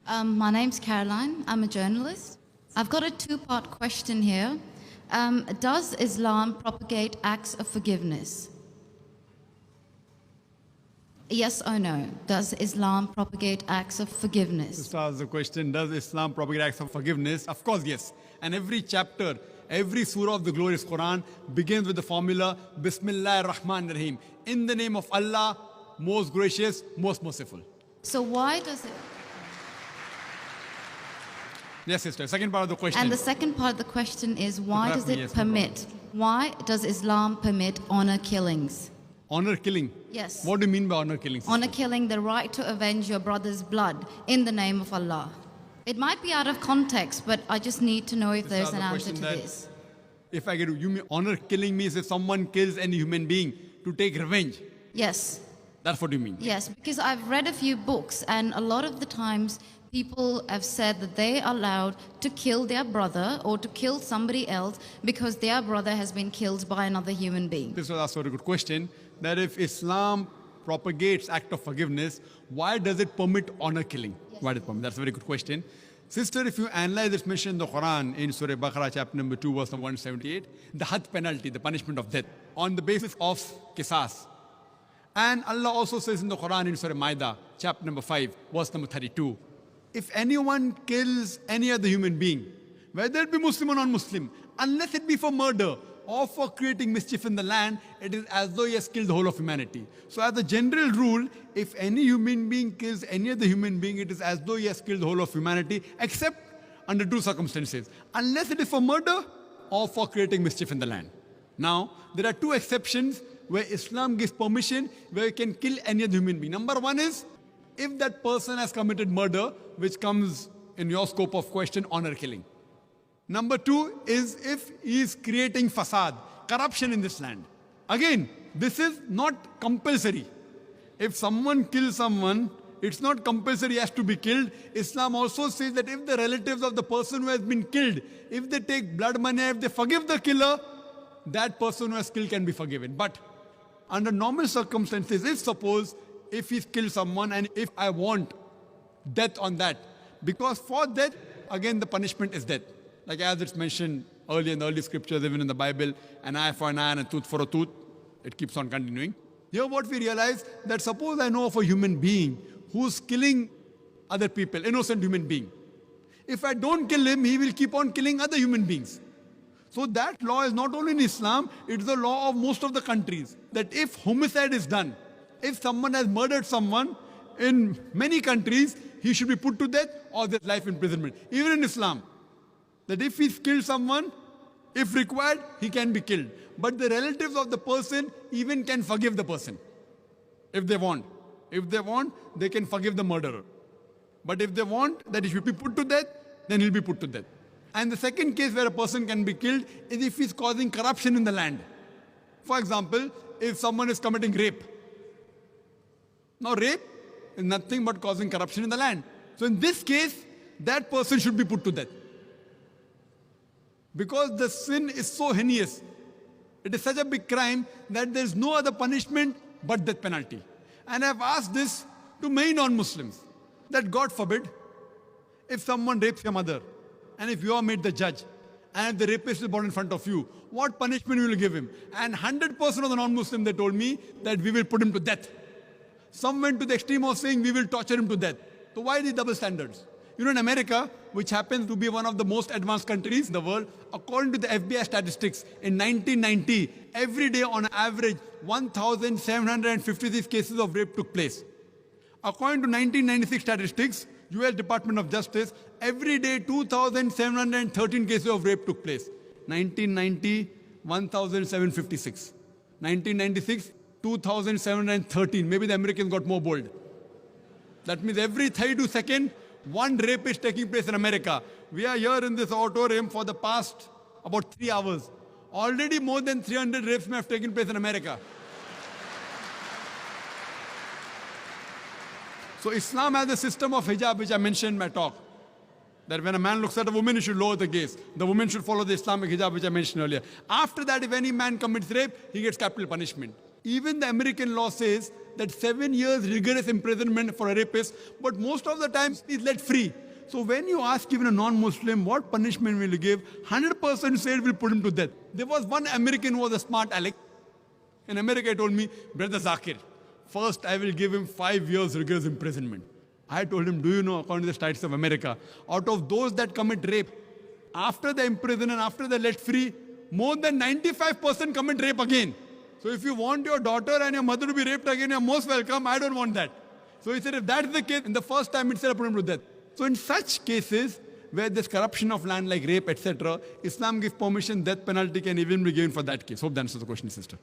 My name's Caroline. I'm a journalist. I've got a two-part question here. Does Islam propagate acts of forgiveness? Yes or no? Does Islam propagate acts of forgiveness? This was the question, does Islam propagate acts of forgiveness? Of course, yes. And every chapter, every surah of the glorious Quran begins with the formula, Bismillah ar-Rahman ar-Rahim. In the name of Allah, most gracious, most merciful. So why does it... Yes, sister. Second part of the question. And the second part of the question is, why does it permit, why does Islam permit honor killings? Honor killing? Yes. What do you mean by honor killing, sister? Honor killing, the right to avenge your brother's blood in the name of Allah. It might be out of context, but I just need to know if there's an answer to this. If I get you mean honor killing means if someone kills any human being to take revenge? Yes. That's what you mean? Yes, because I've read a few books, and a lot of the times people have said that they are allowed to kill their brother or to kill somebody else because their brother has been killed by another human being. This was also a good question, that if Islam propagates act of forgiveness, why does it permit honor killing? Yes. Why does it permit? That's a very good question. Sister, if you analyze this mention in the Quran, in Surah Baqarah, chapter number 2, verse number 178, the had penalty, the punishment of death, on the basis of qisas. And Allah also says in the Quran, in Surah Ma'idah, chapter number 5, verse number 32, if anyone kills any other human being, whether it be Muslim or non-Muslim, unless it be for murder or for creating mischief in the land, it is as though he has killed the whole of humanity. So as a general rule, if any human being kills any other human being, it is as though he has killed the whole of humanity, except under two circumstances. Unless it is for murder or for creating mischief in the land. Now, there are two exceptions where Islam gives permission where you can kill any other human being. Number one is, if that person has committed murder, which comes in your scope of question, honor killing. Number two is if he is creating fasad, corruption in this land. Again, this is not compulsory. If someone kills someone, it's not compulsory he has to be killed. Islam also says that if the relatives of the person who has been killed, if they take blood money, if they forgive the killer, that person who has killed can be forgiven. But under normal circumstances, if he's killed someone and if I want death on that, because for death, again the punishment is death. Like as it's mentioned earlier in the early scriptures, even in the Bible, an eye for an eye and a tooth for a tooth, it keeps on continuing. Here what we realize, that suppose I know of a human being who's killing other people, innocent human being. If I don't kill him, he will keep on killing other human beings. So that law is not only in Islam, it's the law of most of the countries. That if homicide is done, if someone has murdered someone, in many countries, he should be put to death or there's life imprisonment. Even in Islam, that if he's killed someone, if required, he can be killed. But the relatives of the person even can forgive the person, if they want. If they want, they can forgive the murderer. But if they want that he should be put to death, then he'll be put to death. And the second case where a person can be killed is if he's causing corruption in the land. For example, if someone is committing rape. Now rape is nothing but causing corruption in the land. So in this case, that person should be put to death. Because the sin is so heinous. It is such a big crime that there is no other punishment but death penalty. And I have asked this to many non-Muslims, that God forbid, if someone rapes your mother, and if you are made the judge, and if the rapist is brought in front of you, what punishment will you give him? And 100% of the non-Muslim, they told me that we will put him to death. Some went to the extreme of saying we will torture him to death. So why these double standards? You know, in America, which happens to be one of the most advanced countries in the world, according to the FBI statistics, in 1990, every day on average, 1,756 cases of rape took place. According to 1996 statistics, US Department of Justice, every day 2,713 cases of rape took place. 1990, 1,756. 1996, 2,713. Maybe the Americans got more bold. That means every 32 seconds, one rape is taking place in America. We are here in this auditorium for the past about 3 hours. Already more than 300 rapes may have taken place in America. So Islam has a system of hijab, which I mentioned in my talk. That when a man looks at a woman, he should lower the gaze. The woman should follow the Islamic hijab, which I mentioned earlier. After that, if any man commits rape, he gets capital punishment. Even the American law says that 7 years rigorous imprisonment for a rapist, but most of the time he's let free. So when you ask even a non-Muslim, what punishment will you give? 100% said we'll put him to death. There was one American who was a smart aleck. In America, he told me, Brother Zakir, first I will give him 5 years rigorous imprisonment. I told him, do you know, according to the States of America, out of those that commit rape, after they imprison and after they're let free, more than 95% commit rape again. So if you want your daughter and your mother to be raped again, you're most welcome. I don't want that. So he said, if that's the case, in the first time itself, put him to death. So in such cases, where there's corruption of land like rape, etc., Islam gives permission, death penalty can even be given for that case. Hope that answers the question, sister.